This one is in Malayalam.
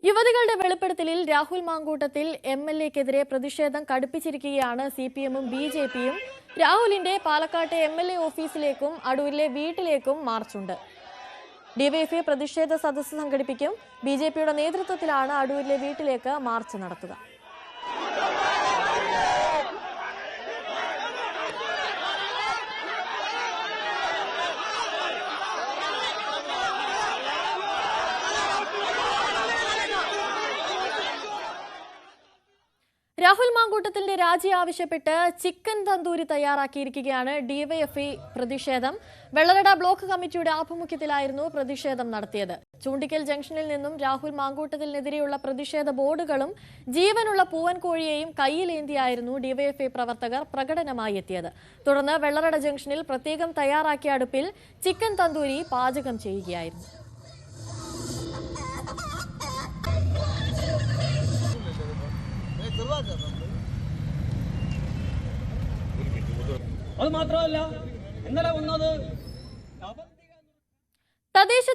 യുവതികളുടെ വെളിപ്പെടുത്തലിൽ രാഹുൽ മാങ്കൂട്ടത്തിൽ എംഎൽഎക്കെതിരെ പ്രതിഷേധം കടുപ്പിച്ചിരിക്കുകയാണ് സിപിഎമ്മും ബിജെപിയും. രാഹുലിന്റെ പാലക്കാട്ടെ എംഎൽഎ ഓഫീസിലേക്കും അടൂരിലെ വീട്ടിലേക്കും മാർച്ചുണ്ട്. ഡിവൈഎഫ്ഐ പ്രതിഷേധ സദസ്സ് സംഘടിപ്പിക്കും. ബിജെപിയുടെ നേതൃത്വത്തിലാണ് അടൂരിലെ വീട്ടിലേക്ക് മാർച്ച് നടത്തുക. രാഹുൽ മാങ്കൂട്ടത്തിന്റെ രാജി ആവശ്യപ്പെട്ട് ചിക്കൻ തന്തൂരി തയ്യാറാക്കിയിരിക്കുകയാണ് ഡിവൈഎഫ്ഐ പ്രതിഷേധം. വെള്ളറട ബ്ലോക്ക് കമ്മിറ്റിയുടെ ആഭിമുഖ്യത്തിലായിരുന്നു പ്രതിഷേധം നടത്തിയത്. ചൂണ്ടിക്കൽ ജംഗ്ഷനിൽ നിന്നും രാഹുൽ മാങ്കൂട്ടത്തിനെതിരെയുള്ള പ്രതിഷേധ ബോർഡുകളും ജീവനുള്ള പൂവൻ കോഴിയെയും കയ്യിലേന്തിയായിരുന്നു ഡിവൈഎഫ്ഐ പ്രവർത്തകർ പ്രകടനമായി എത്തിയത്. തുടർന്ന് വെള്ളറട ജംഗ്ഷനിൽ പ്രത്യേകം തയ്യാറാക്കിയ അടുപ്പിൽ ചിക്കൻ തന്തൂരി പാചകം ചെയ്യുകയായിരുന്നു. അത് മാത്രമല്ല ഇന്നലെ വന്നത് തദ്ദേശ